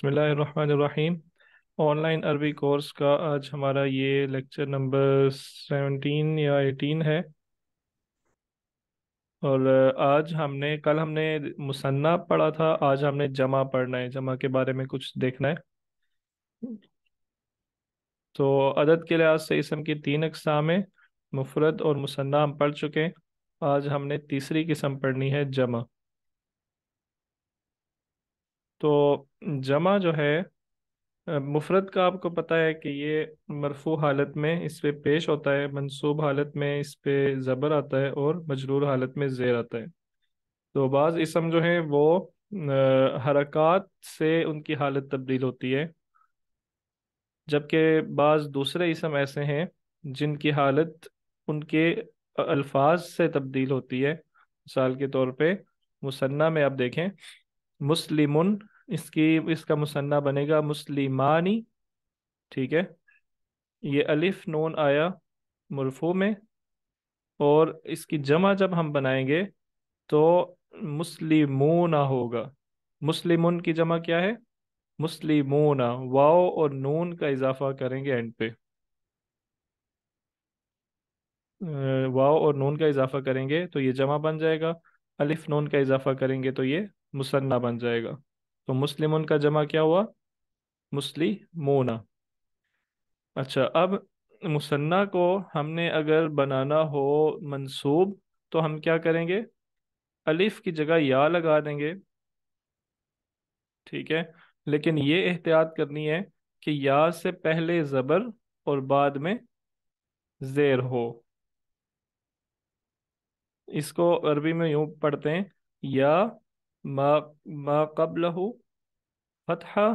बिस्मिल्लाहिर्रहमानिर्रहीम। ऑनलाइन अरबी कोर्स का आज हमारा ये लेक्चर नंबर 17 या 18 है। और आज हमने कल हमने मुसन्ना पढ़ा था, आज हमने जमा पढ़ना है, जमा के बारे में कुछ देखना है। तो अदद के लिहाज से इसम की तीन अक़साम है, मुफरद और मुसन्ना हम पढ़ चुके हैं। आज हमने तीसरी किस्म पढ़नी है, जमा। तो जमा जो है, मुफरत का आपको पता है कि ये मरफू हालत में इस पे पेश होता है, मंसूब हालत में इस पे ज़बर आता है और मजरूर हालत में ज़ेर आता है। तो बाज़ इसम जो है वो हरकत से उनकी हालत तब्दील होती है, जबकि बाज़ दूसरे इसम ऐसे हैं जिनकी हालत उनके अल्फाज से तब्दील होती है। मिसाल के तौर पे मुसन्ना में आप देखें, मुस्लिमुन, इसकी इसका मुसन्ना बनेगा मुस्लिमानी। ठीक है, ये अलिफ नून आया मरफू में, और इसकी जमा जब हम बनाएंगे तो मुस्लिमूना होगा। मुस्लिमुन की जमा क्या है? मुस्लिमूना। वाव और नून का इजाफा करेंगे एंड पे, वाव और नून का इजाफा करेंगे तो ये जमा बन जाएगा। अलिफ नून का इजाफा करेंगे तो ये मुसन्ना बन जाएगा। तो मुस्लिमुन का जमा क्या हुआ? मुस्लिमूना। अच्छा, अब मुसन्ना को हमने अगर बनाना हो मंसूब, तो हम क्या करेंगे? अलिफ की जगह या लगा देंगे। ठीक है, लेकिन ये एहतियात करनी है कि या से पहले ज़बर और बाद में ज़ेर हो। इसको अरबी में यूं पढ़ते हैं, या मा मा क़ब्लहु फ़तहा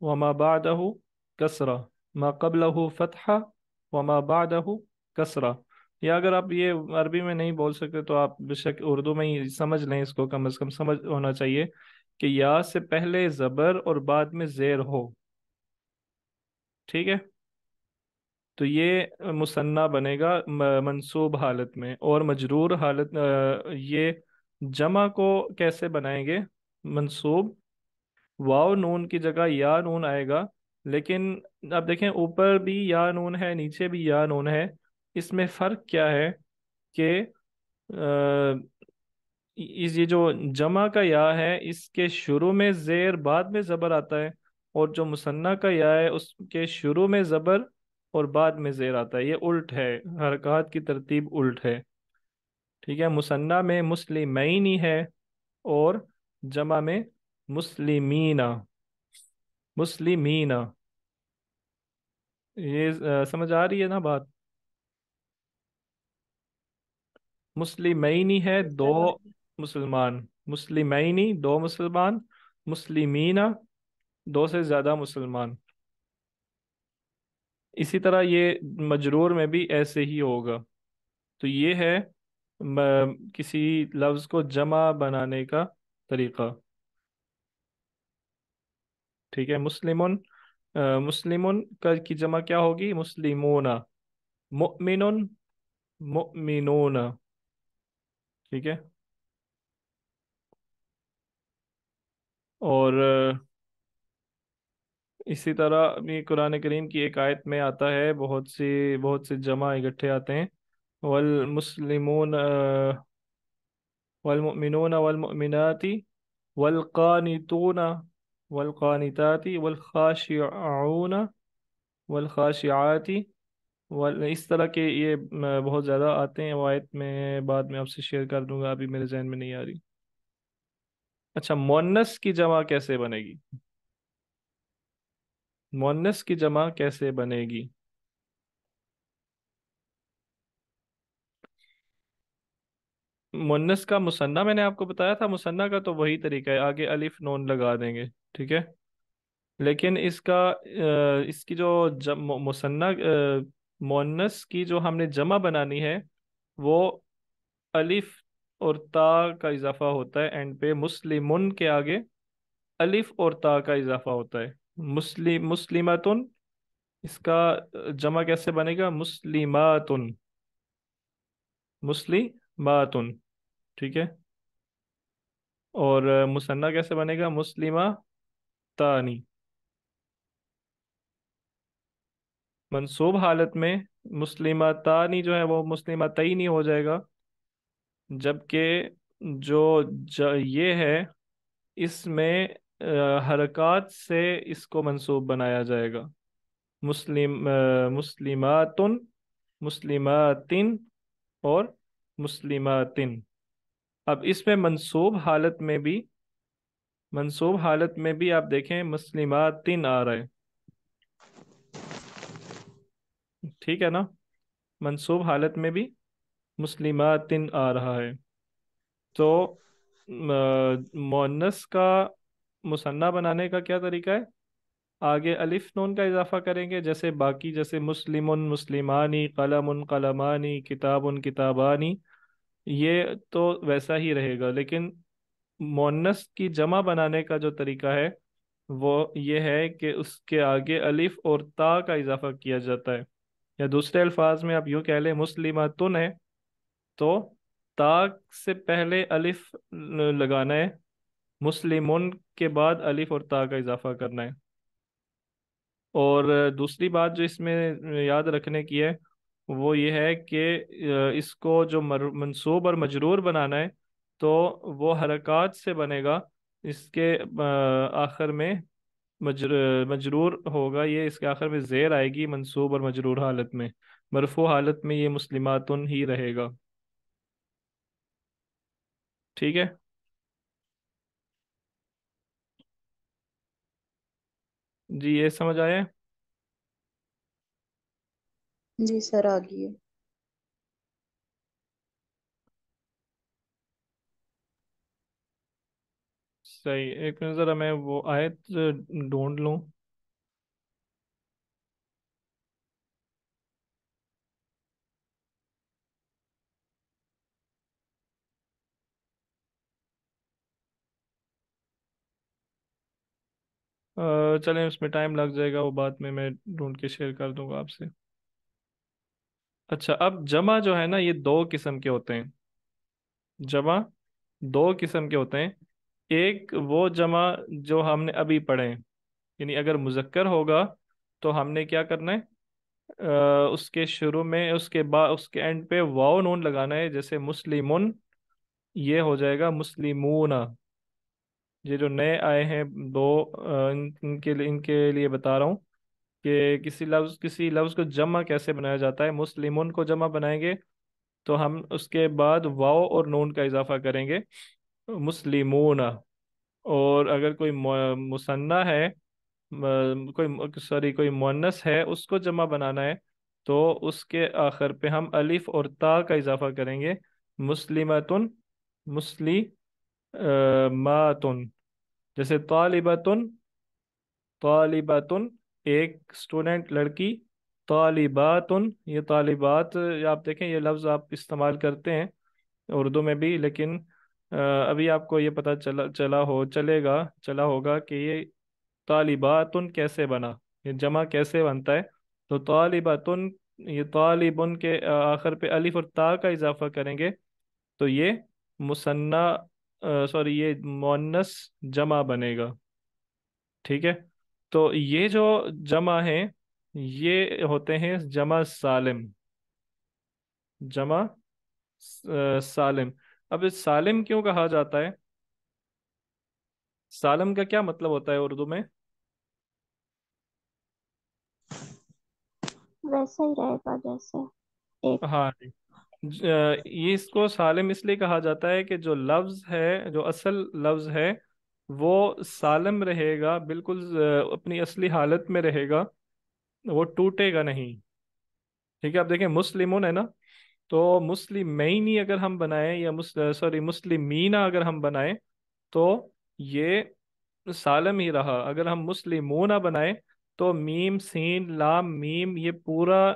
व मा बादहु कसरा। मा क़ब्लहु फ़तहा व मा बादहु कसरा। या अगर आप ये अरबी में नहीं बोल सकते तो आप बेशक उर्दू में ही समझ लें, इसको कम से कम समझ होना चाहिए कि या से पहले ज़बर और बाद में ज़ेर हो। ठीक है, तो ये मुसन्ना बनेगा मंसूब हालत में। और मजरूर हालत, ये जमा को कैसे बनाएंगे मंसूब? वाव नून की जगह या नून आएगा, लेकिन अब देखें ऊपर भी या नून है, नीचे भी या नून है। इसमें फ़र्क क्या है कि इस ये जो जमा का या है इसके शुरू में जेर बाद में जबर आता है, और जो मुसन्ना का या है उसके शुरू में जबर और बाद में जेर आता है। ये उल्ट है, हरकत की तरतीब उल्ट है। ठीक है, मुसन्ना में मुस्लिमैनी है और जमा में मुस्लिमीना। मुस्लिमीना, ये समझ आ रही है ना बात? मुस्लिमैनी है दो मुसलमान, मुस्लिमैनी दो मुसलमान, मुस्लिमीना दो से ज्यादा मुसलमान। इसी तरह ये मजरूर में भी ऐसे ही होगा। तो ये है किसी लफ्ज को जमा बनाने का तरीका। ठीक है, मुस्लिमुन, मुस्लिमुन का की जमा क्या होगी? मुस्लिमूना। मुमिनुन, मुमिनूना। ठीक है, और इसी तरह अभी कुरान करीम की एक आयत में आता है, बहुत से जमा इकट्ठे आते हैं। वल मुस्लिमून वल मुमिनून वल मुमिनाती वल कानितून वल कानिताती वल खाशिऊन वल खाशिआती वल, इस तरह के ये बहुत ज़्यादा आते हैं। वो आयत में बाद में आपसे शेयर कर दूंगा, अभी मेरे जहन में नहीं आ रही। अच्छा, मोन्नस की जमा कैसे बनेगी? मोन्नस की जमा कैसे बनेगी? मुन्नस का मुसन्ना मैंने आपको बताया था, मुसन्ना का तो वही तरीका है, आगे अलिफ नून लगा देंगे। ठीक है, लेकिन इसका इसकी जो मुसन्ना मुन्नस की जो हमने जमा बनानी है, वो अलिफ और ता का इजाफा होता है एंड पे। मुस्लिमुन के आगे अलिफ और ता का इजाफा होता है। मुस्लिमातुन, इसका जमा कैसे बनेगा? मुस्लिमातुन। मुस्लिमातुन। ठीक है, और मुसन्ना कैसे बनेगा? मुस्लिमा तानी। मंसूब हालत में मुस्लिमातानी जो है वो मुस्लिमातैनी हो जाएगा, जबकि ये है, इसमें हरकत से इसको मंसूब बनाया जाएगा। मुस्लिमातुन, मुस्लिमातिन और मुस्लिमातिन। अब इसमें मंसूब हालत में भी आप देखें मुस्लिमातिन आ रहा है, ठीक है ना। मंसूब हालत में भी मुस्लिमातिन आ रहा है। तो मुअन्नस का मुसन्ना बनाने का क्या तरीका है? आगे अलिफ नून का इजाफा करेंगे, जैसे बाकी, जैसे मुस्लिमुन मुस्लिमानी, कलमुन कलमानी, किताबुन किताबानी, ये तो वैसा ही रहेगा। लेकिन मुअन्नस की जमा बनाने का जो तरीका है वो ये है कि उसके आगे अलिफ और ता का इजाफा किया जाता है। या दूसरे अल्फाज में आप यूँ कह लें, मुस्लिमातुन है तो ता से पहले अलिफ लगाना है, मुस्लिमुन के बाद अलिफ और ता का इजाफा करना है। और दूसरी बात जो इसमें याद रखने की है वो ये है कि इसको जो मंसूब और मजरूर बनाना है तो वो हरकत से बनेगा। इसके आखिर में मजरूर होगा, ये इसके आखिर में जेर आएगी मंसूब और मजरूर हालत में। मरफू हालत में ये मुस्लिमातुन ही रहेगा, ठीक है। जी ये समझ आया है? जी सर, आ गई है। सही, एक मिनट ज़रा मैं वो आयत ढूंढ लूँ। चलें, उसमें टाइम लग जाएगा, वो बाद में मैं ढूंढ के शेयर कर दूंगा आपसे। अच्छा, अब जमा जो है ना, ये दो किस्म के होते हैं। जमा दो किस्म के होते हैं। एक वो जमा जो हमने अभी पढ़े हैं, यानी अगर मुजक्कर होगा तो हमने क्या करना है, उसके शुरू में, उसके बाद उसके एंड पे वाव नून लगाना है, जैसे मुस्लिमुन, ये हो जाएगा मुस्लिमूना। ये जो नए आए हैं दो, इनके लिए बता रहा हूँ कि किसी लफ्ज को जमा कैसे बनाया जाता है। मुस्लिमुन को जमा बनाएंगे तो हम उसके बाद वाव और नून का इजाफा करेंगे, मुस्लिमूना। और अगर कोई मुसन्ना है, कोई मुअन्नस है, उसको जमा बनाना है तो उसके आखिर पे हम अलिफ और ता का इजाफा करेंगे, मुस्लिमतुन, मातुन। जैसे तालिबतुन, तालिबातुन एक स्टूडेंट लड़की, तालिबातुन ये तालिबात, आप देखें ये लफ्ज़ आप इस्तेमाल करते हैं उर्दू में भी, लेकिन अभी आपको ये पता चला होगा कि ये तालिबातुन कैसे बना, ये जमा कैसे बनता है। तो तालिबातुन, ये तालिबुन के आखिर पे अलिफ और ता का इजाफा करेंगे तो ये मुसन्ना, सॉरी, ये मुअन्नस जमा बनेगा, ठीक है। तो ये जो जमा है ये होते हैं जमा सालिम, जमा सालिम। अब इस सालिम क्यों कहा जाता है? सालिम का क्या मतलब होता है उर्दू में? वैसा ही रहेगा जैसे एक। हाँ जी। ये इसको सालिम इसलिए कहा जाता है कि जो लफ्ज है, जो असल लफ्ज है वो सालिम रहेगा, बिल्कुल अपनी असली हालत में रहेगा, वो टूटेगा नहीं। ठीक है, आप देखें मुस्लिमुन है ना, तो मुस्लिमैनी अगर हम बनाएं या मुस्लिमीना अगर हम बनाएं तो ये सालम ही रहा। अगर हम मुस्लिमूना बनाएं तो मीम सीन लाम मीम, ये पूरा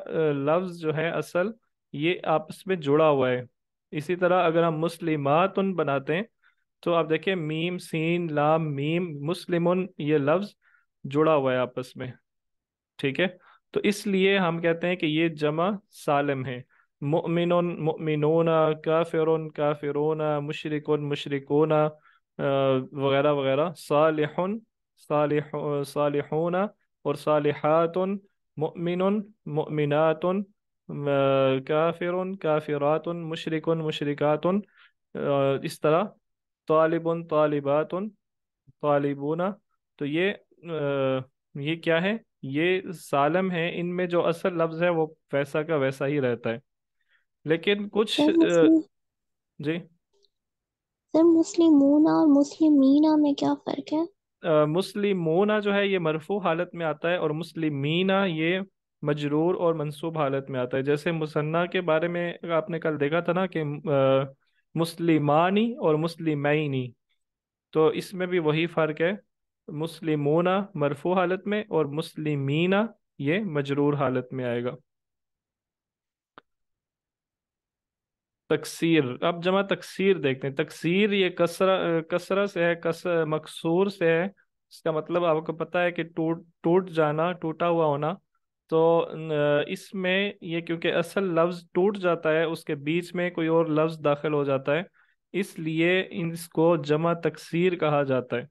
लफ्ज जो है असल, ये आपस में जुड़ा हुआ है। इसी तरह अगर हम मुस्लिमातुन बनाते हैं तो आप देखें मीम सीन लाम मीम, मुस्लिमुन ये लफ्ज जुड़ा हुआ है आपस में, ठीक है। तो इसलिए हम कहते हैं कि ये जमा सालिम है। मुमिनुन मुमिनूना, काफिरुन काफिरूना, मुशरिकुन मुशरिकूना, वगैरह वगैरह। सालिहुन सालिहूना और सालिहातुन मुमिनुन मुमिनातुन, काफिरुन काफिरातुन, मुशरिकुन मुशरिकातुन, इस तरह। तालिबुन तालिबातुन, तालिबूना। तो ये क्या है? ये सालम है, इनमें जो असल लफ्ज़ है वो वैसा का वैसा ही रहता है। लेकिन कुछ सर मुस्लिम जी। सर मुस्लिमूना और मुस्लिमीना में क्या फर्क है? मुस्लिमूना जो है ये मरफू हालत में आता है, और मुस्लिमीना ये मजरूर और मंसूब हालत में आता है। जैसे मुसन्ना के बारे में आपने कल देखा था ना कि मुस्लिमानी और मुस्लिमैनी, तो इसमें भी वही फर्क है। मुस्लिमूना मरफू हालत में और मुस्लिमीना ये मजरूर हालत में आएगा। तकसीर, अब जमा तकसीर देखते हैं। तकसीर ये कसरा से है, मकसूर से है। इसका मतलब आपको पता है कि टूट टूट जाना, टूटा हुआ होना। तो इसमें ये क्योंकि असल लफ्ज टूट जाता है, उसके बीच में कोई और लफ्ज दाखिल हो जाता है, इसलिए इसको जमा तकसीर कहा जाता है।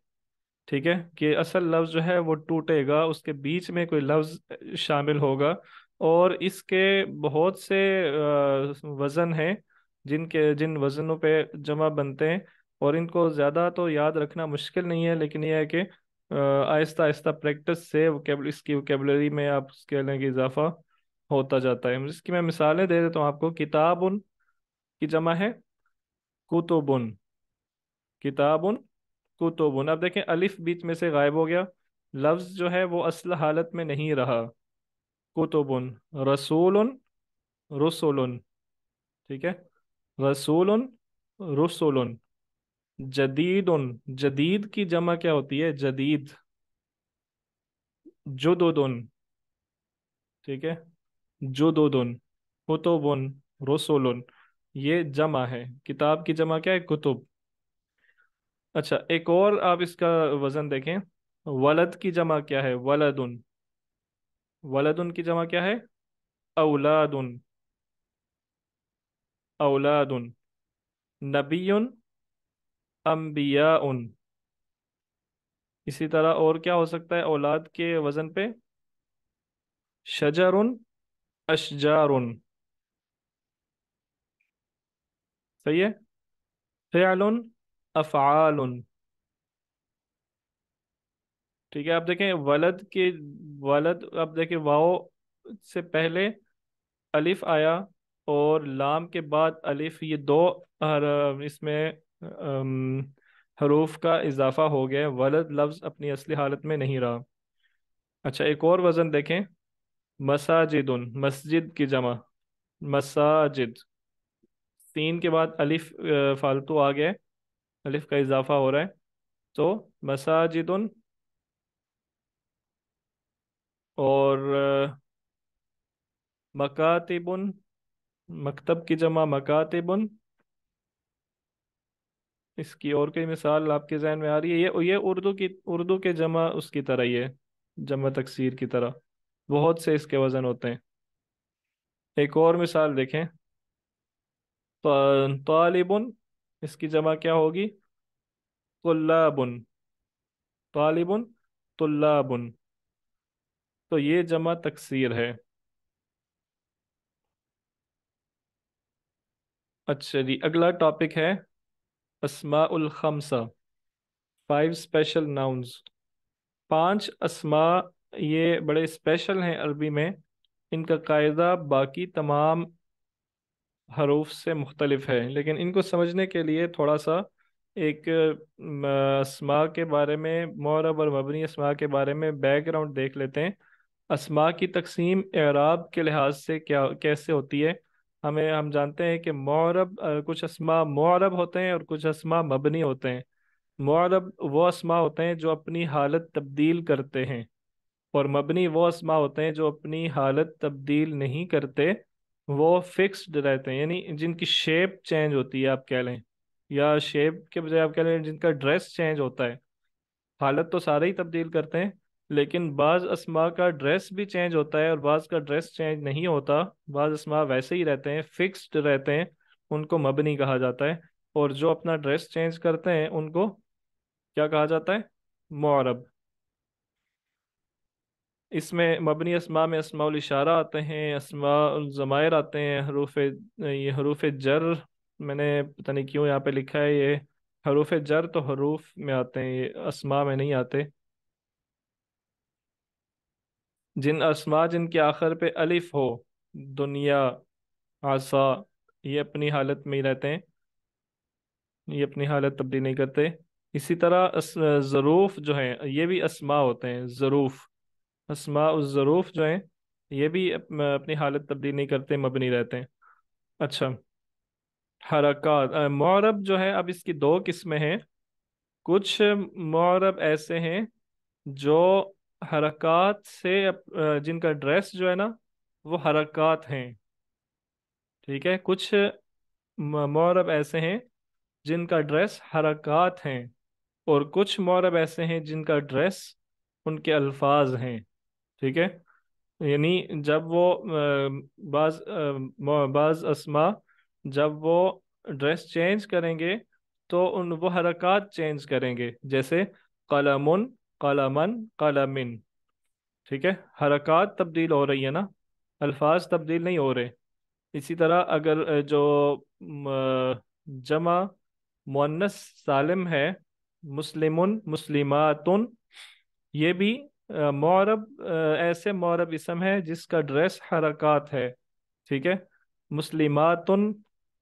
ठीक है, कि असल लफ्ज जो है वो टूटेगा, उसके बीच में कोई लफ्ज शामिल होगा। और इसके बहुत से वजन हैं, जिन वजनों पे जमा बनते हैं। और इनको ज़्यादा तो याद रखना मुश्किल नहीं है, लेकिन यह है कि आहिस्ता आहिस्ता प्रैक्टिस से इसकी वोकेबलरी में आप उसके लें कि इजाफा होता जाता है। इसकी मैं मिसालें दे देता हूँ आपको। किताबुन की जमा है कुतुबुन, किताबुन कुतुबुन। अब देखें अलिफ बीच में से गायब हो गया, लफ्ज जो है वो असल हालत में नहीं रहा। कुतुबुन, रसूलुन, रुसुलुन। ठीक है, रसूलुन, रुसुलुन। जदीदुन, जदीद की जमा क्या होती है? जदीद। जुदुदुन। ठीक है, जुदुदुन। कुतुबुन, रुसुलुन। ये जमा है। किताब की जमा क्या है? कुतुब। अच्छा, एक और आप इसका वजन देखें। वलद की जमा क्या है? वलदुन। वलदुन की जमा क्या है? औलादुन, औलादुन। नबियुन, अम्बियाउन। इसी तरह और क्या हो सकता है औलाद के वजन पे? शजरुन, अशजारुन। सही है। फ़िअलुन, अफ़आलुन। ठीक है, अब देखें वलद, अब देखें वाओ से पहले अलिफ आया, और लाम के बाद अलिफ, ये दो इसमें हरूफ का इजाफा हो गया है। वलद लफ्ज अपनी असली हालत में नहीं रहा। अच्छा, एक और वजन देखें। मसाजिदुन, मस्जिद की जमा मसाजिद। तीन के बाद अलिफ फालतू आ गया है, अलिफ का इजाफा हो रहा है। तो मसाजिदुन। और मकातिबुन, मकतब की जमा मकातिबुन। इसकी और कोई मिसाल आपके जहन में आ रही है? ये उर्दू के जमा उसकी तरह ही है, जमा तकसीर की तरह। बहुत से इसके वजन होते हैं। एक और मिसाल देखें। तालिबुन, इसकी जमा क्या होगी? तुल्लाबुन। तालिबुन, तुल्लाबुन। तो ये जमा तकसीर है। अच्छा जी, अगला टॉपिक है अस्माउल खम्सा, फाइव स्पेशल नाउन्स। पांच अस्मा, ये बड़े स्पेशल हैं अरबी में। इनका कायदा बाकी तमाम हरूफ से मुख्तलिफ है, लेकिन इनको समझने के लिए थोड़ा सा एक अस्मा के बारे में, मुअरब और मबनी अस्मा के बारे में बैकग्राउंड देख लेते हैं। अस्मा की तकसीम एराब के लिहाज से क्या कैसे होती है? हम जानते हैं कि मुअरब, कुछ अस्मा मुअरब होते हैं और कुछ अस्मा मबनी होते हैं। मुअरब वो अस्मा होते हैं जो अपनी हालत तब्दील करते हैं, और मबनी वो अस्मा होते हैं जो अपनी हालत तब्दील नहीं करते, वो फिक्स्ड रहते हैं, यानी जिनकी शेप चेंज होती है आप कह लें, या शेप के बजाय आप कह लें जिनका ड्रेस चेंज होता है। हालत तो सारे ही तब्दील करते हैं, लेकिन बाज अस्मा का ड्रेस भी चेंज होता है और बाज का ड्रेस चेंज नहीं होता। बाज अस्मा वैसे ही रहते हैं, फिक्स्ड रहते हैं, उनको मबनी कहा जाता है। और जो अपना ड्रेस चेंज करते हैं उनको क्या कहा जाता है? मुअरब। इसमें मबनी अस्मा में अस्माउल इशारा आते हैं, अस्माउल ज़मायर आते हैं, ये हरूफ जर, मैंने पता नहीं क्यों यहाँ पे लिखा है ये हरूफ जर, तो हरूफ में आते हैं, ये अस्मा में नहीं आते। जिन अस्मा जिनके आखिर पे अलिफ हो, दुनिया, आसा, ये अपनी हालत में ही रहते हैं, ये अपनी हालत तब्दील नहीं करते। इसी तरह ज़रूफ जो हैं ये भी अस्मा होते हैं, ज़रूफ, अस्मा उस ज़रूफ जो हैं ये भी अपनी हालत तब्दील नहीं करते, मबनी रहते हैं। अच्छा, हरकत मुअरब जो है, अब इसकी दो किस्में हैं। कुछ मुअरब ऐसे हैं जो हरकत से जिनका ड्रेस जो है ना वो हरकत हैं, ठीक है। कुछ मुअरब ऐसे हैं जिनका ड्रेस हरकत हैं, और कुछ मुअरब ऐसे हैं जिनका ड्रेस उनके अल्फाज हैं, ठीक है। यानी जब वो बाज अस्मा जब वो ड्रेस चेंज करेंगे तो उन वो हरकत चेंज करेंगे, जैसे कलमुन, कलमन, कलमिन, ठीक है। हरकत तब्दील हो रही है ना, अल्फाज तब्दील नहीं हो रहे। इसी तरह अगर जमा मुअन्नस सालिम है, मुस्लिमुन, मुस्लिमातुन, ये भी मुअरब ऐसे मुअरब इसम है जिसका ड्रेस हरकत है, ठीक है। मुस्लिमातुन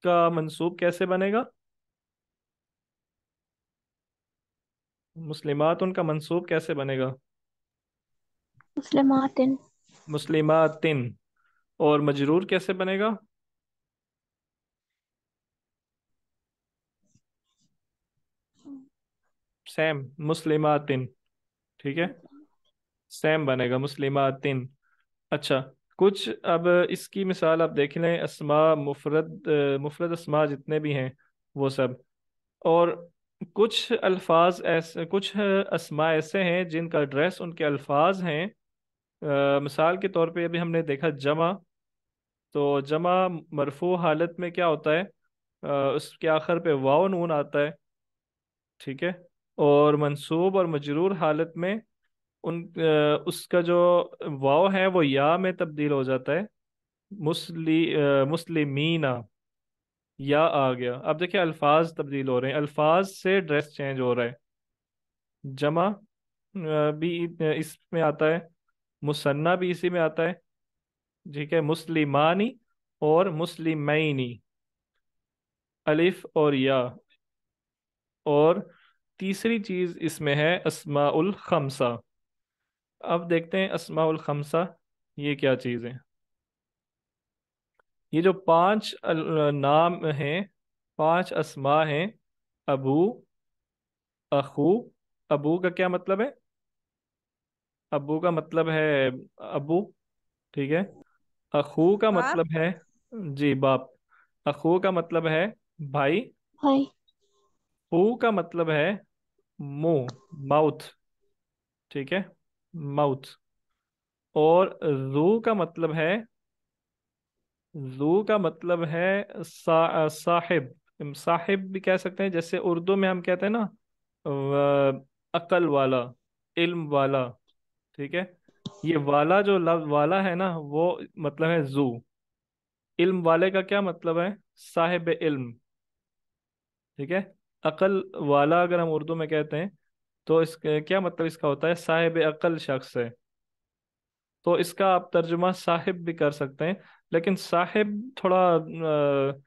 का मंसूब कैसे बनेगा? मुस्लिमातुन का मंसूब कैसे बनेगा? मुस्लिमातिन। मुस्लिमातिन। और मजरूर कैसे बनेगा? सैम, मुस्लिमातिन, ठीक है, सैम बनेगा, मुस्लिमातिन। अच्छा, कुछ अब इसकी मिसाल आप देख लें, अस्मा मुफरद, मुफरद अस्मा जितने भी हैं वो सब। और कुछ अल्फाज ऐसे, कुछ अस्मा ऐसे हैं जिनका ड्रेस उनके अल्फाज हैं। मिसाल के तौर पे अभी हमने देखा जमा, तो जमा मरफू हालत में क्या होता है, उसके आखिर पे वाव नून आता है, ठीक है। और मंसूब और मजरूर हालत में उसका जो वाव है वो या में तब्दील हो जाता है, मुस्लिमीना, या आ गया। अब देखिए अल्फाज तब्दील हो रहे हैं, अल्फाज से ड्रेस चेंज हो रहा है। जमा भी इसमें आता है, मुसन्ना भी इसी में आता है, ठीक है। मुस्लिमानी और मुस्लिमैनी, अलिफ और या। और तीसरी चीज इसमें है अस्माउल खमसा। अब देखते हैं अस्माउल खमसा ये क्या चीज है। ये जो पांच नाम हैं, पांच अस्मा हैं, अबू, अखू, अबू का क्या मतलब है? अबू का मतलब है अबू, ठीक है। अखू का बाप। मतलब है, जी बाप। अखू का मतलब है भाई। भाई। हु का मतलब है मुंह, माउथ, ठीक है, माउथ। और रू का मतलब है, रू का मतलब है साहिब, साहिब भी कह सकते हैं, जैसे उर्दू में हम कहते हैं ना अकल वाला, इल्म वाला, ठीक है। ये वाला जो लफ्ज वाला है ना वो मतलब है जू। इल्म वाले का क्या मतलब है? साहिब इल्म, ठीक है। अकल वाला अगर हम उर्दू में कहते हैं तो इसका क्या मतलब, इसका होता है साहिब अकल शख्स है। तो इसका आप तर्जुमा साहिब भी कर सकते हैं, लेकिन साहिब थोड़ा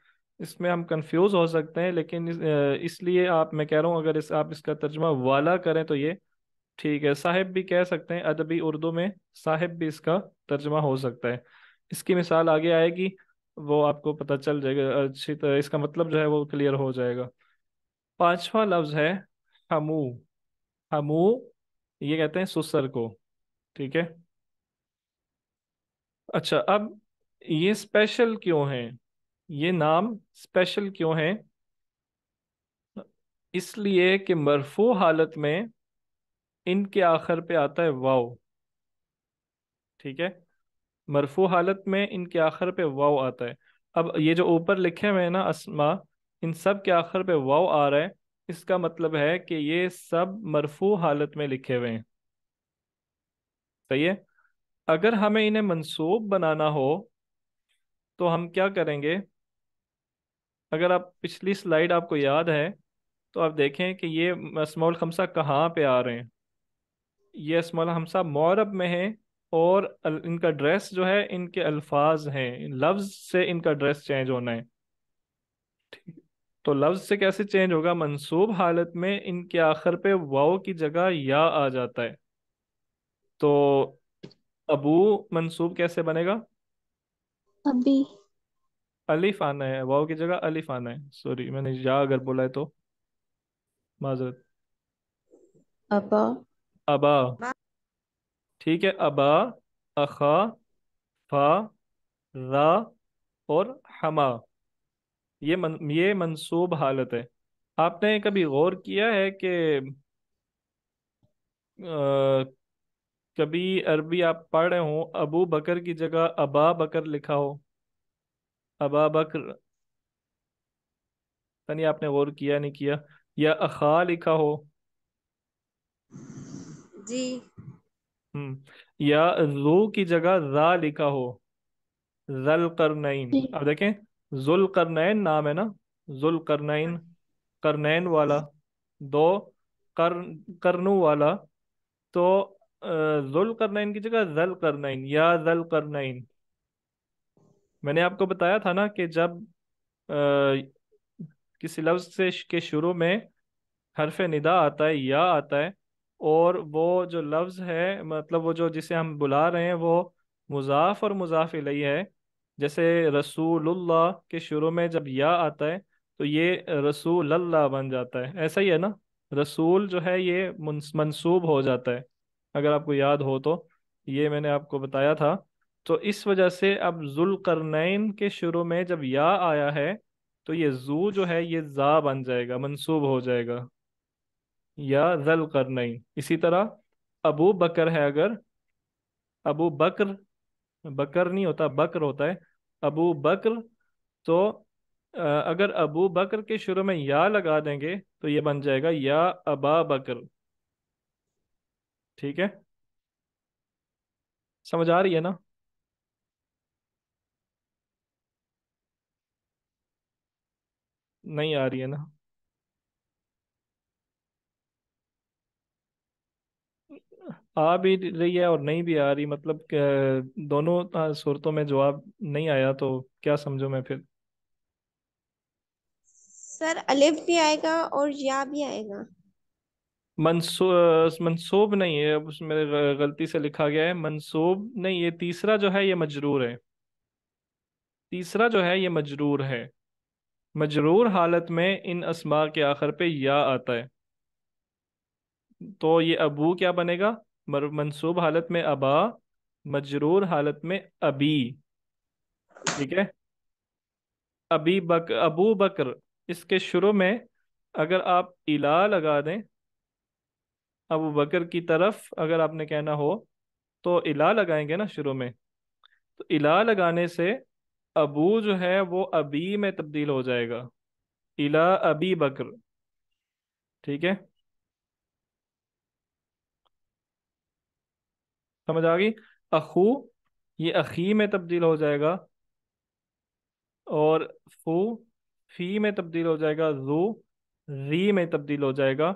इसमें हम कंफ्यूज हो सकते हैं, लेकिन इसलिए आप, मैं कह रहा हूँ अगर आप इसका तर्जुमा वाला करें तो ये ठीक है। साहिब भी कह सकते हैं, अदबी उर्दू में साहिब भी इसका तर्जुमा हो सकता है। इसकी मिसाल आगे आएगी, वो आपको पता चल जाएगा अच्छी तरह, इसका मतलब जो है वो क्लियर हो जाएगा। पांचवा लफ्ज है हमू। हमू, ये कहते हैं सुसर को, ठीक है। अच्छा, अब ये स्पेशल क्यों है, ये नाम स्पेशल क्यों है? इसलिए कि मरफू हालत में इनके आखिर पे आता है वाव, ठीक है। मरफू हालत में इनके आखिर पे वाव आता है। अब ये जो ऊपर लिखे हुए हैं ना अस्मा, इन सब के आखिर पे वाव आ रहा है, इसका मतलब है कि ये सब मरफू हालत में लिखे हुए हैं, सही है। अगर हमें इन्हें मंसूब बनाना हो तो हम क्या करेंगे? अगर आप पिछली स्लाइड आपको याद है तो आप देखें कि ये अस्माउल खमसा कहाँ पे आ रहे हैं। ये अस्माउल खमसा मुअरब में है, और इनका ड्रेस जो है इनके अल्फाज हैं, इन लफ्ज से इनका ड्रेस चेंज होना है। तो लफ्ज से कैसे चेंज होगा? मंसूब हालत में इनके आखिर पे वाव की जगह या आ जाता है। तो अबू मंसूब कैसे बनेगा? अभी। अलिफ आना है, वाव की जगह अलिफ आना है। सॉरी, मैंने या अगर बोला है तो माजरत। अबा। अबा। ठीक है, अबा, अखा, फा, रा और हमा, ये मंसूब हालत है। आपने कभी गौर किया है कि कभी अरबी आप पढ़ रहे हो, अबू बकर की जगह अबा बकर लिखा हो? अबा बकर, तनी आपने गौर किया नहीं किया? या अखा लिखा हो? जी। या रू की जगह रा लिखा हो? जल करनैन। जी। अब देखें, जुल करनैन नाम है ना, जुल करनैन, करनैन वाला। दो, कर, करनू वाला। तो जुल करनैन की जगह जल करनैन या जल करनैन। मैंने आपको बताया था ना कि जब किसी लफ्ज से के शुरू में हरफ निदा आता है या आता है, और वो जो लफ्ज है, मतलब वो जो जिसे हम बुला रहे हैं वो मुजाफ और मुजाफ इलैहि है। जैसे रसूलुल्लाह के शुरू में जब या आता है तो ये रसूल अल्लाह बन जाता है, ऐसा ही है ना। रसूल जो है ये मंसूब हो जाता है, अगर आपको याद हो तो। ये मैंने आपको बताया था। तो इस वजह से अब जुल्करनैन के शुरू में जब या आया है तो ये जू जो है ये जा बन जाएगा, मंसूब हो जाएगा, या जल करनैन। इसी तरह अबू बकर है, अगर अबू बकर, बकर नहीं होता, बकर होता है, अबू बकर। तो अगर अबू बकर के शुरू में या लगा देंगे तो ये बन जाएगा या अबा बकर। ठीक है, समझ आ रही है ना? नहीं आ रही है ना? आ भी रही है और नहीं भी आ रही, मतलब दोनों सूरतों में जवाब नहीं आया, तो क्या समझो मैं फिर? सर अलिफ भी आएगा और या भी आएगा। मंसूब नहीं है, अब उसमें गलती से लिखा गया है मंसूब नहीं, ये तीसरा जो है ये मजरूर है। तीसरा जो है ये मजरूर है। मजरूर हालत में इन अस्मा के आखिर पे या आता है। तो ये अबू क्या बनेगा? मंसूब हालत में अबा, मजरूर हालत में अबी। ठीक है, अबू बकर, इसके शुरू में अगर आप इला लगा दें, अबू बकर की तरफ अगर आपने कहना हो तो इला लगाएंगे ना शुरू में। तो इला लगाने से अबू जो है वो अबी में तब्दील हो जाएगा, इला अबी बकर। ठीक है, समझ आ गई? अखू, ये अखी में तब्दील हो जाएगा, और फू, फी में तब्दील हो जाएगा, जू री में तब्दील हो जाएगा,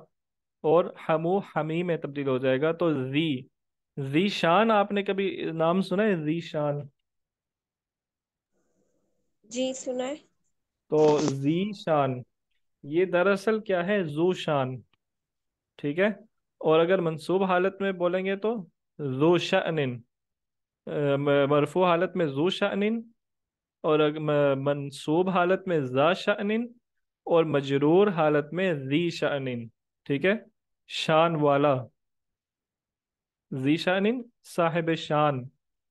और हमू हमी में तब्दील हो जाएगा। तो री, रीशान, आपने कभी नाम सुना है रीशान? जी सुना है। तो जीशान, ये दरअसल क्या है? जू शान। ठीक है, और अगर मंसूब हालत में बोलेंगे तो जू शअनिन, मरफू हालत में जू शअनिन, और मंसूब हालत में जा शअनिन, और मजरूर हालत में री शअनिन। ठीक है, शान वाला, जी शानिन, साहिब शान,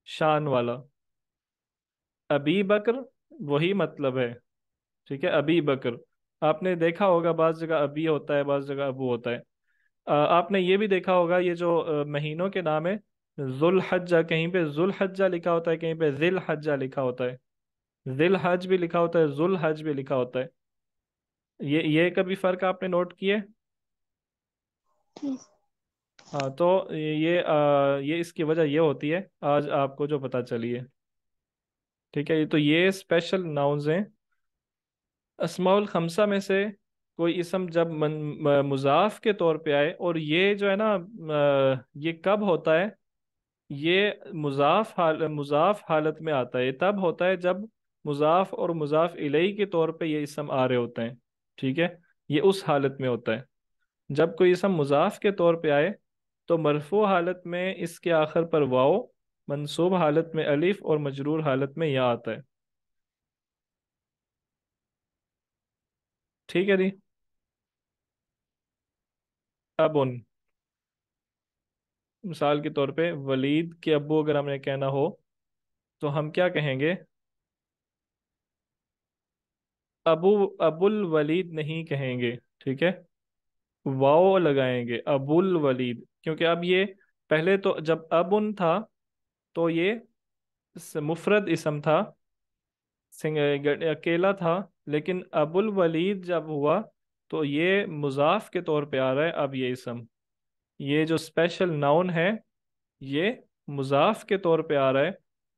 शान वाला। अबी बकर, वही मतलब है। ठीक है, अबी बकर। आपने देखा होगा बाज जगह अबी होता है, बाज जगह अबू होता है। आपने ये भी देखा होगा, ये जो महीनों के नाम है, जुल हज्जा, कहीं पे जुल हज्जा लिखा होता है, कहीं पे जिल हज्जा लिखा होता है। जिल हज भी लिखा होता है, जुल हज भी लिखा होता है। ये कभी फर्क आपने नोट किए? हाँ तो ये इसकी वजह ये होती है आज आपको जो पता चली है। ठीक है, तो ये स्पेशल नाउन्स हैं। अस्माउल खमसा में से कोई इसम जब मुजाफ के तौर पे आए, और ये जो है ना ये कब होता है, ये मुजाफ हालत में आता है। ये तब होता है जब मुजाफ और मुजाफ इलई के तौर पे ये इसम आ रहे होते हैं। ठीक है, ये उस हालत में होता है जब कोई इसम मुजाफ के तौर पे आए, तो मरफू हालत में इसके आखिर पर वाओ, मंसूब हालत में अलिफ और मजरूर हालत में या आता है। ठीक है जी। अब उन मिसाल के तौर पे वलीद के अब्बू अगर हमें कहना हो, तो हम क्या कहेंगे? अबू अबुल वलीद नहीं कहेंगे। ठीक है, वाओ लगाएंगे अबुल वलीद, क्योंकि अब ये पहले तो जब अबुन था तो ये मुफरद इसम था, अकेला था। लेकिन अबुल वलीद जब हुआ तो ये मुजाफ के तौर पे आ रहा है अब ये इसम। ये जो स्पेशल नाउन है ये मुजाफ के तौर पे आ रहा है,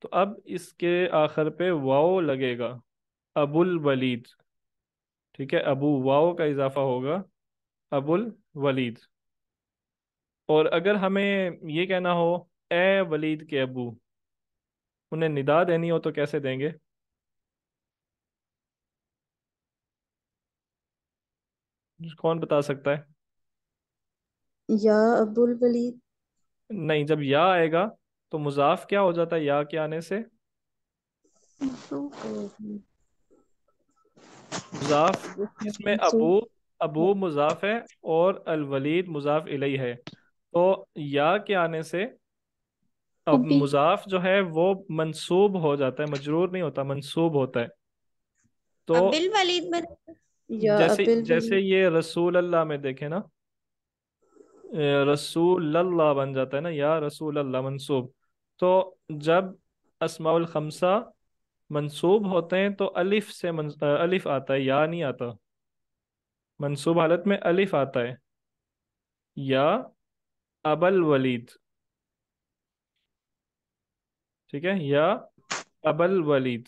तो अब इसके आखिर पे वाओ लगेगा, अबुल वलीद। ठीक है, अबू वाओ का इजाफा होगा अबुल वलीद। और अगर हमें ये कहना हो ए वलीद के अबू, उन्हें निदा देनी हो तो कैसे देंगे? कौन बता सकता है? या अब्दुल वलीद। नहीं, जब या आएगा तो मुजाफ क्या हो जाता है या के आने से? मंसूब। मुजाफ, इसमें अबू, मंसूब। अबू मुजाफ है और अल वलीद मुजाफ इलई है, तो या के आने से अब अभी। मुजाफ जो है वो मंसूब हो जाता है, मजरूर नहीं होता, मंसूब होता है। तो अबिल वलीद बने। या जैसे अब्दुल जैसे वलीद। ये रसूल अल्लाह में देखे ना, रसूल अल्लाह बन जाता है ना, या रसूल अल्लाह मंसूब। तो जब अस्माउल खमसा मंसूब होते हैं तो अलिफ से अलिफ आता है, या नहीं आता। मंसूब हालत में अलिफ आता है, या अबल वलीद। ठीक है, या अबल वलीद।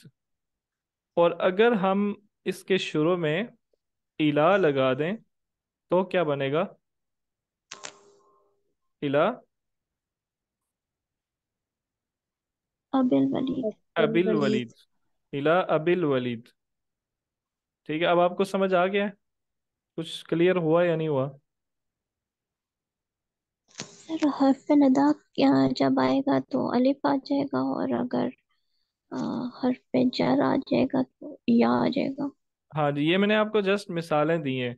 और अगर हम इसके शुरू में इला लगा दें तो क्या बनेगा? इला अबिल वलीद। अब्दुल अबिल वलीद। वलीद, इला अबिल वलीद। ठीक है, अब आपको समझ आ गया है? कुछ क्लियर हुआ या नहीं हुआ? सर हर्फ नदा क्या जब आएगा तो अलिफ आ जाएगा, और अगर अ, हर्फ पे जर आ जाएगा तो या आ जाएगा। हाँ जी, ये मैंने आपको जस्ट मिसालें दी हैं।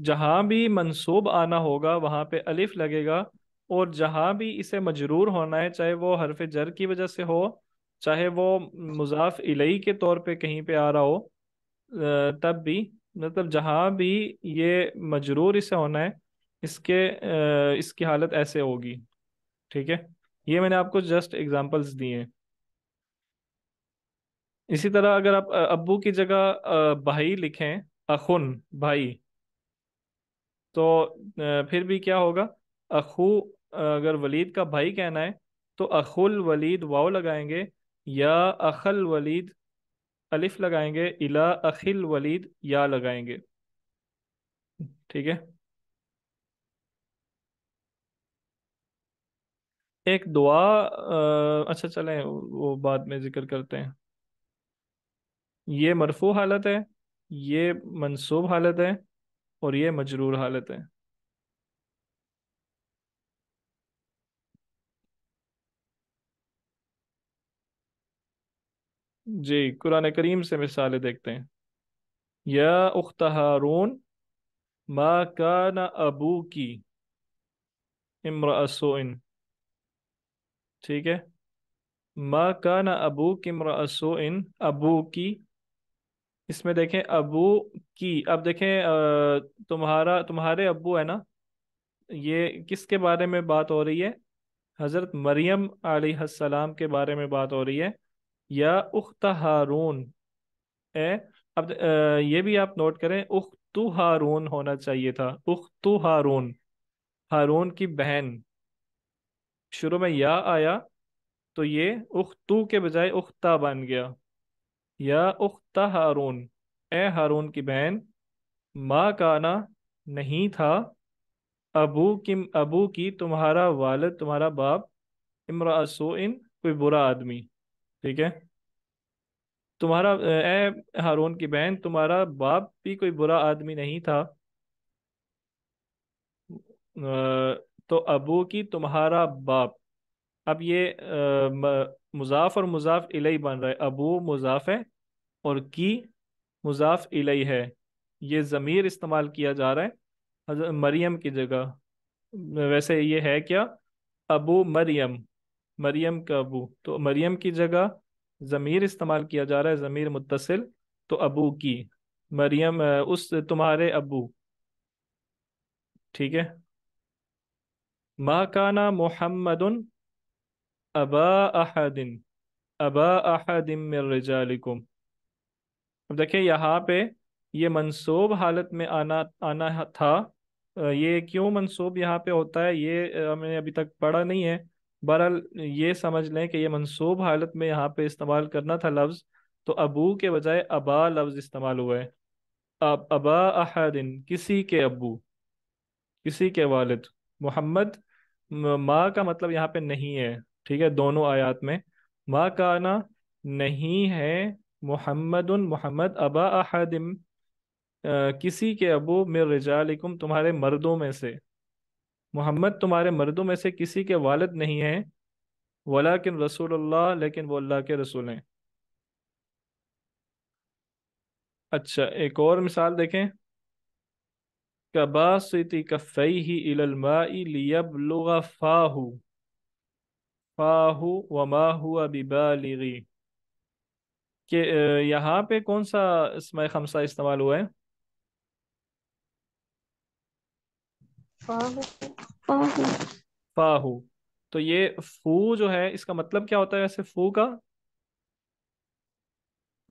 जहाँ भी मंसूब आना होगा वहाँ पे अलिफ लगेगा, और जहाँ भी इसे मजरूर होना है, चाहे वो हरफ जर की वजह से हो, चाहे वो मुजाफ इलई के तौर पे कहीं पे आ रहा हो, तब भी, मतलब जहाँ भी ये मजरूर इसे होना है, इसकी हालत ऐसे होगी। ठीक है, ये मैंने आपको जस्ट एग्जांपल्स दिए हैं। इसी तरह अगर आप अब्बू की जगह भाई लिखें, अखुन भाई, तो फिर भी क्या होगा? अखू, अगर वलीद का भाई कहना है तो अखुल वलीद वाव लगाएंगे, या अखल वलीद अलिफ लगाएंगे, इला अखिल वलीद या लगाएंगे। ठीक है, एक दुआ, अच्छा चलें वो बाद में जिक्र करते हैं। ये मरफू हालत है, ये मंसूब हालत है, और ये मजरूर हालत है। जी, कुरान करीम से मिसालें देखते हैं। या उख्त हारून मा कान अबू की इम्रा सोइन। ठीक है, मा कान अबू की इम्रा सोइन, अबू की, इसमें देखें अबू की। अब देखें तुम्हारे अब्बू है ना, ये किसके बारे में बात हो रही है? हजरत मरियम अलैहिस्सलाम के बारे में बात हो रही है। या उख्त हारून है। अब ये भी आप नोट करें, उख्तु हारून होना चाहिए था, उख्तु हारून। ہارون کی بہن، شروع میں یا آیا تو یہ اختو کے بجائے اختہ بن گیا، یا اختہ ہارون، اے ہارون کی بہن، ما کانا نہیں تھا، ابو کی تمہارا والد تمہارا باپ، امرأ سوء کوئی برا آدمی، ٹھیک ہے، تمہارا اے ہارون کی بہن تمہارا باپ بھی کوئی برا آدمی نہیں تھا، تو ابو کی تمہارا باپ، اب یہ مضاف اور مضاف الیہ بن رہا ہے، ابو مضاف ہے اور کی مضاف الیہ ہے، یہ ضمیر استعمال کیا جا رہا ہے حضرت مریم کی جگہ، ویسے یہ ہے کیا، ابو مریم، مریم کا ابو، تو مریم کی جگہ ضمیر استعمال کیا جا رہا ہے، ضمیر متصل، تو ابو کی، مریم اس تمہارے ابو، ٹھیک ہے، ما کانا محمد ابا احد، ابا احد من رجالکم، اب دیکھیں یہاں پہ یہ منصوب حالت میں آنا آنا تھا، یہ کیوں منصوب یہاں پہ ہوتا ہے یہ ہم نے ابھی تک پڑھا نہیں ہے، بہرحال یہ سمجھ لیں کہ یہ منصوب حالت میں یہاں پہ استعمال کرنا تھا لفظ، تو ابو کے بجائے ابا لفظ استعمال ہوا ہے، ابا احدن کسی کے ابو، کسی کے والد، محمد ماں کا مطلب یہاں پہ نہیں ہے، ٹھیک ہے، دونوں آیات میں ماں کانا نہیں ہے، محمد محمد ابا احدم کسی کے ابو من رجالکم تمہارے مردوں میں سے، محمد تمہارے مردوں میں سے کسی کے والد نہیں ہیں، ولیکن رسول اللہ لیکن وہ اللہ کے رسول ہیں۔ اچھا ایک اور مثال دیکھیں، کباسط کفیہ الی الماء لیبلغ فاہ وما هو ببالغ، کہ یہاں پہ کون سا اسماء خمسہ استعمال ہوا ہے؟ فاہ فاہو، فاہو، تو یہ فو جو ہے اس کا مطلب کیا ہوتا ہے ویسے فو کا؟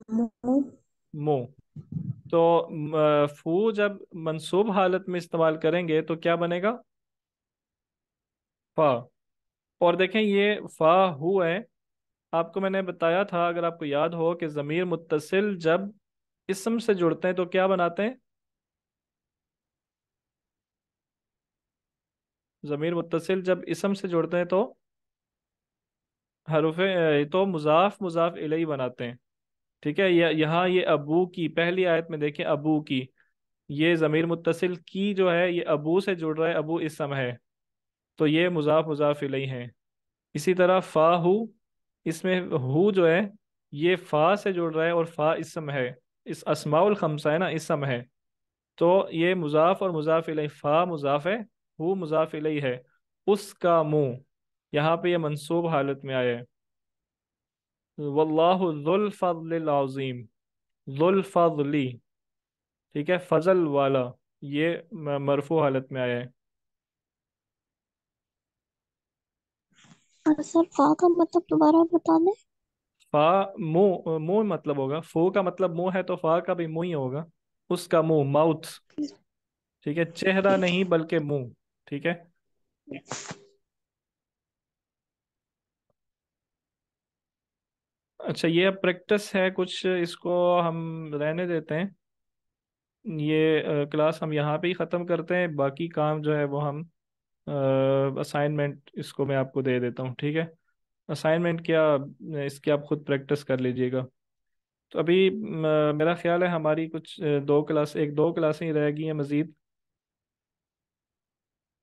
منہ منہ، تو فو جب منصوب حالت میں استعمال کریں گے تو کیا بنے گا؟ فا، اور دیکھیں یہ فا ہو ہے، آپ کو میں نے بتایا تھا اگر آپ کو یاد ہو کہ ضمیر متصل جب اسم سے جڑتے ہیں تو کیا بناتے ہیں؟ ضمیر متصل جب اسم سے جڑتے ہیں تو حروف تو مضاف مضاف الیہ بناتے ہیں، ٹھیک ہے، یہاں یہ ابو کی پہلی آیت میں دیکھیں ابو کی، یہ ضمیر متصل کی جو ہے یہ ابو سے جڑ رہا ہے، ابو اسم ہے تو یہ مضاف مضاف الیہ ہیں، اسی طرح فا ہو، اس میں ہو جو ہے یہ فا سے جڑ رہا ہے اور فا اسم ہے، اس اسماء الخمسہ ہے نا اسم ہے، تو یہ مضاف اور مضاف الیہ، فا مضاف ہے، ہو مضاف الیہ ہے، اس کا منہ، یہاں پہ یہ منصوب حالت میں آیا ہے، واللہ ذو الفضل العظیم، ذو الفضل، ٹھیک ہے، فضل والا، یہ مرفوع حالت میں آیا ہے۔ سر فا کا مطلب دوبارہ بتا دیں؟ فا منہ، منہ مطلب ہوگا، فو کا مطلب منہ ہے تو فا کا بھی منہ ہی ہوگا، اس کا منہ، ماؤتھ، ٹھیک ہے، چہرہ نہیں بلکہ منہ، ٹھیک ہے، اچھا یہ اب پریکٹس ہے کچھ، اس کو ہم رہنے دیتے ہیں، یہ کلاس ہم یہاں پہ ہی ختم کرتے ہیں، باقی کام جو ہے وہ ہم اسائنمنٹ اس کو میں آپ کو دے دیتا ہوں، ٹھیک ہے، اسائنمنٹ کیا اس کی آپ خود پریکٹس کر لیجئے گا، تو ابھی میرا خیال ہے ہماری کچھ ایک دو کلاسیں ہی رہ گئی ہیں مزید،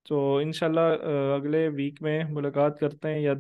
تو انشاءاللہ اگلے ویک میں ملاقات کرتے ہیں، یا